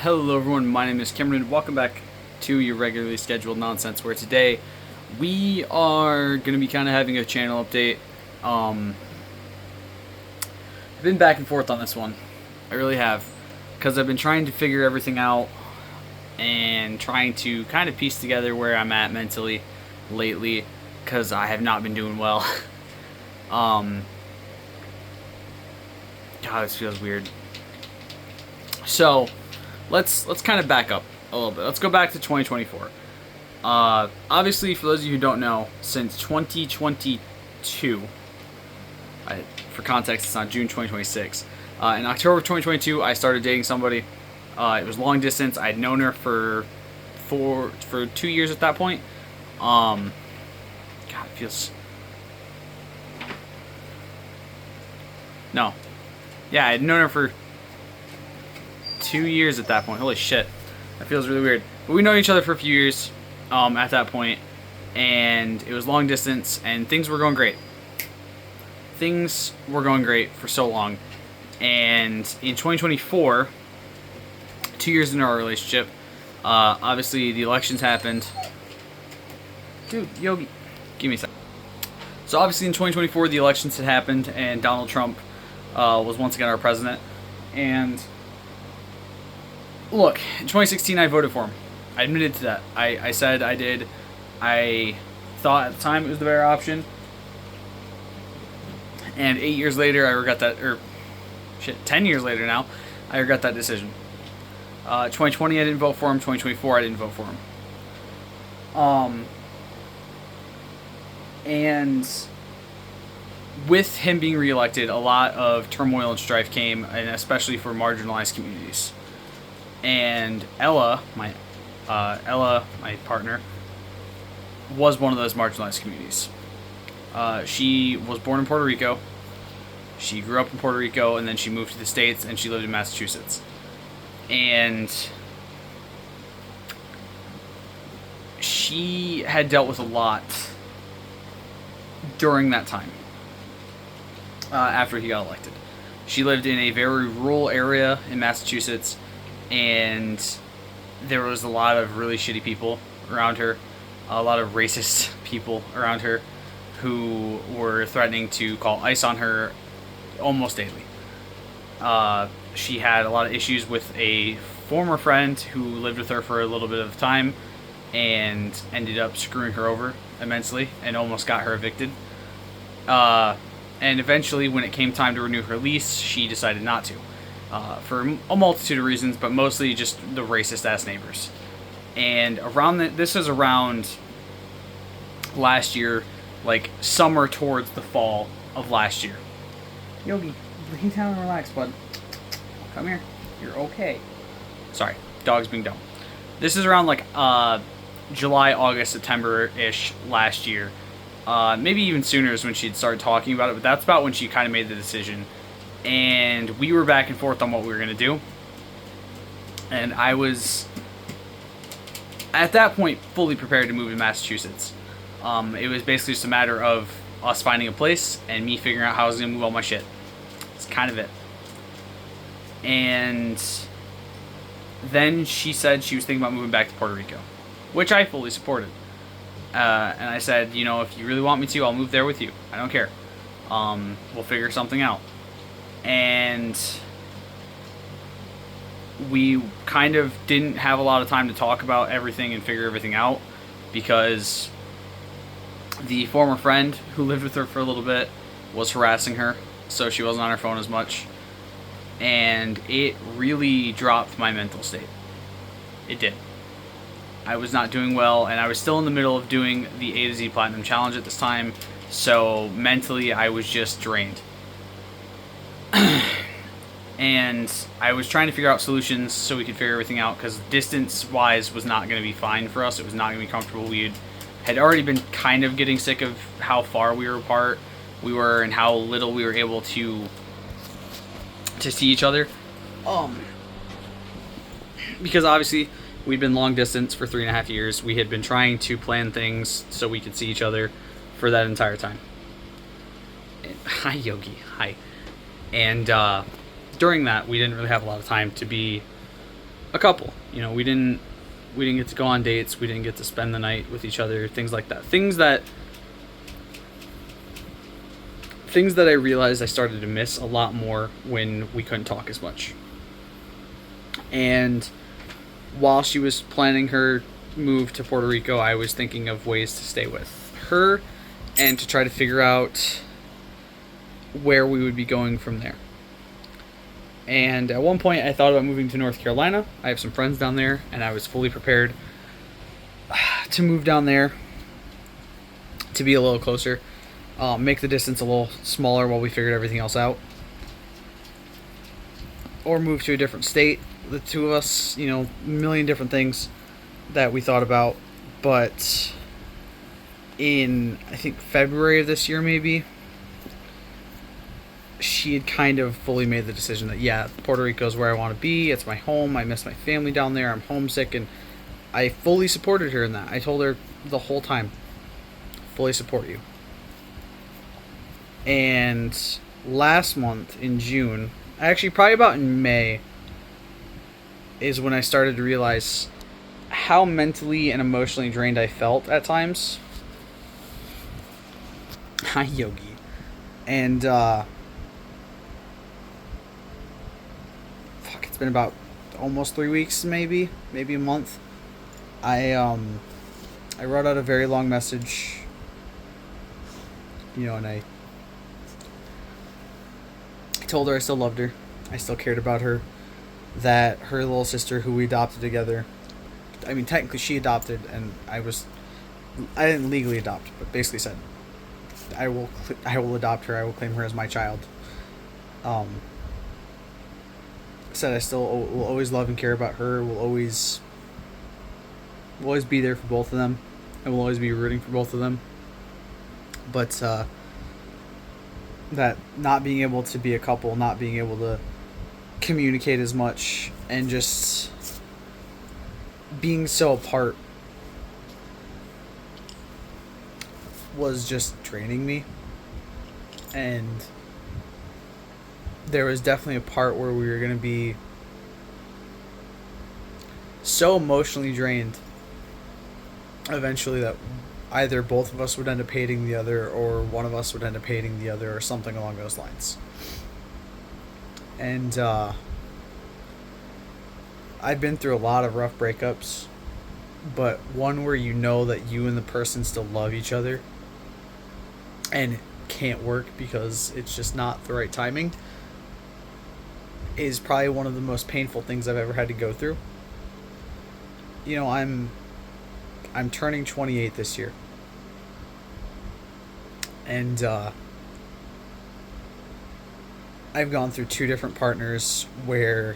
Hello everyone, my name is Cameron. Welcome back to your regularly scheduled nonsense, where today we are going to be kind of having a channel update. I've been back and forth on this one. I really have. Because I've been trying to figure everything out and trying to kind of piece together where I'm at mentally lately, because I have not been doing well. God, this feels weird. So, let's kind of back up a little bit. Let's go back to 2024. Obviously, for those of you who don't know, since 2022, for context, it's on June 2026. In October 2022, I started dating somebody. It was long distance. I'd known her for 2 years at that point. God, it feels... No. Yeah, I'd known her for 2 years at that point. Holy shit. That feels really weird. But we'd known each other for a few years at that point, and it was long distance, and things were going great. Things were going great for so long. And in 2024, 2 years into our relationship, obviously the elections happened. Dude, Yogi, give me a sec. So obviously in 2024, the elections had happened, and Donald Trump was once again our president. And look, in 2016, I voted for him. I admitted to that. I said I did. I thought at the time it was the better option. And 8 years later, I regret that. 10 years later now, I regret that decision. 2020, I didn't vote for him. 2024, I didn't vote for him. And with him being reelected, a lot of turmoil and strife came, and especially for marginalized communities. And Ella, my partner, was one of those marginalized communities. She was born in Puerto Rico. She grew up in Puerto Rico, and then she moved to the States, and she lived in Massachusetts. And she had dealt with a lot during that time, after he got elected. She lived in a very rural area in Massachusetts, and there was a lot of really shitty people around her, a lot of racist people around her who were threatening to call ICE on her almost daily. She had a lot of issues with a former friend who lived with her for a little bit of time and ended up screwing her over immensely and almost got her evicted. And eventually, when it came time to renew her lease, she decided not to. For a multitude of reasons, but mostly just the racist-ass neighbors. And this was around last year, like summer towards the fall of last year. Yogi, lay down and relax, bud. Come here. You're okay. Sorry, dog's being dumb. This is around like July, August, September-ish last year. Maybe even sooner is when she'd started talking about it, but that's about when she kind of made the decision. And we were back and forth on what we were going to do. And I was, at that point, fully prepared to move to Massachusetts. It was basically just a matter of us finding a place and me figuring out how I was going to move all my shit. It's kind of it. And then she said she was thinking about moving back to Puerto Rico, which I fully supported. And I said, you know, if you really want me to, I'll move there with you. I don't care. We'll figure something out. And we kind of didn't have a lot of time to talk about everything and figure everything out, because the former friend who lived with her for a little bit was harassing her, so she wasn't on her phone as much. And it really dropped my mental state. It did. I was not doing well, and I was still in the middle of doing the A to Z Platinum Challenge at this time, so mentally I was just drained. And I was trying to figure out solutions so we could figure everything out, because distance-wise was not going to be fine for us. It was not going to be comfortable. We had already been kind of getting sick of how far we were apart we were and how little we were able to see each other. Because obviously we'd been long distance for 3.5 years. We had been trying to plan things so we could see each other for that entire time. Hi, Yogi. Hi. And during that, we didn't really have a lot of time to be a couple. You know, we didn't get to go on dates. We didn't get to spend the night with each other. Things like that. Things that I realized I started to miss a lot more when we couldn't talk as much. And while she was planning her move to Puerto Rico, I was thinking of ways to stay with her and to try to figure out where we would be going from there. And at one point, I thought about moving to North Carolina. I have some friends down there, and I was fully prepared to move down there to be a little closer, make the distance a little smaller while we figured everything else out, or move to a different state. The two of us, you know, a million different things that we thought about. But in, I think, February of this year, maybe, she had kind of fully made the decision that, yeah, Puerto Rico is where I want to be. It's my home. I miss my family down there. I'm homesick. And I fully supported her in that. I told her the whole time, fully support you. And last month in June, actually probably about in May, is when I started to realize how mentally and emotionally drained I felt at times. Hi, Yogi. And, it's been about almost 3 weeks, maybe a month. I wrote out a very long message, you know, and I told her I still loved her, I still cared about her, that her little sister, who we adopted together, I mean, technically she adopted, and I didn't legally adopt, but basically said, I will adopt her, I will claim her as my child. Said I still will always love and care about her, will always be there for both of them, and will always be rooting for both of them. But that not being able to be a couple, not being able to communicate as much, and just being so apart was just draining me. And there was definitely a part where we were going to be so emotionally drained eventually that either both of us would end up hating the other, or one of us would end up hating the other, or something along those lines. And I've been through a lot of rough breakups, but one where you know that you and the person still love each other and it can't work because it's just not the right timing, is probably one of the most painful things I've ever had to go through. You know, I'm turning 28 this year. And I've gone through 2 different partners where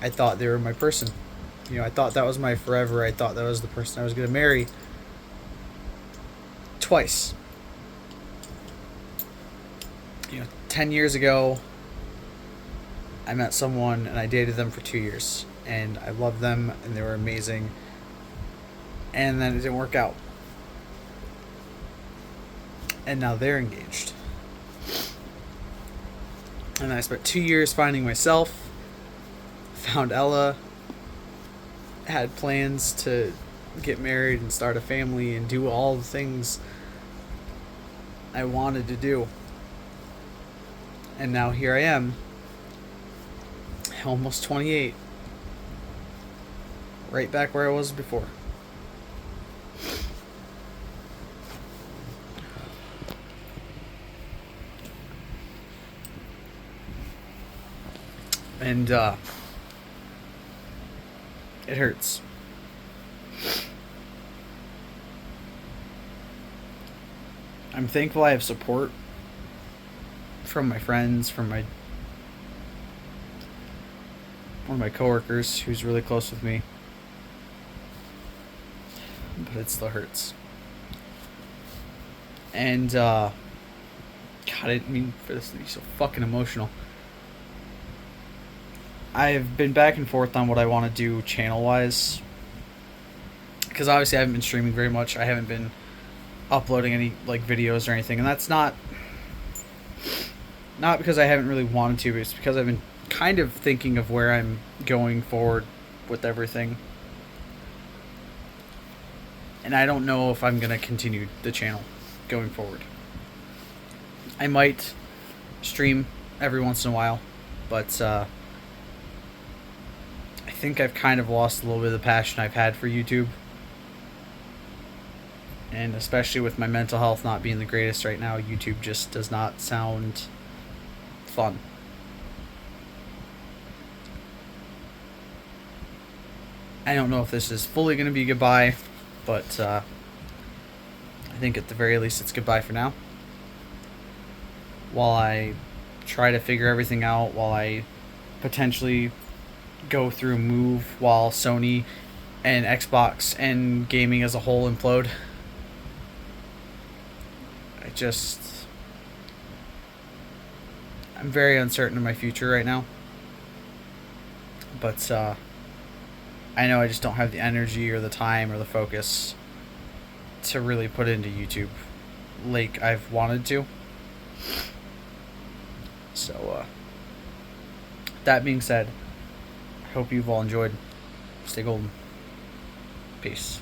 I thought they were my person. You know, I thought that was my forever. I thought that was the person I was going to marry. Twice. You know, 10 years ago, I met someone and I dated them for 2 years. And I loved them and they were amazing. And then it didn't work out. And now they're engaged. And I spent 2 years finding myself. Found Ella. Had plans to get married and start a family and do all the things I wanted to do. And now here I am. Almost 28. Right back where I was before. And it hurts. I'm thankful I have support from my friends, from one of my coworkers who's really close with me. But it still hurts. And God, I didn't mean for this to be so fucking emotional. I've been back and forth on what I want to do channel-wise. Because obviously I haven't been streaming very much. I haven't been uploading any videos or anything. And that's not because I haven't really wanted to, but it's because I've been kind of thinking of where I'm going forward with everything. And I don't know if I'm going to continue the channel going forward. I might stream every once in a while, but I think I've kind of lost a little bit of the passion I've had for YouTube. And especially with my mental health not being the greatest right now, YouTube just does not sound fun. I don't know if this is fully going to be goodbye, but I think at the very least it's goodbye for now. While I try to figure everything out, while I potentially go through move while Sony and Xbox and gaming as a whole implode. I'm very uncertain of my future right now. But I know I just don't have the energy or the time or the focus to really put into YouTube like I've wanted to. So, that being said, I hope you've all enjoyed. Stay golden. Peace.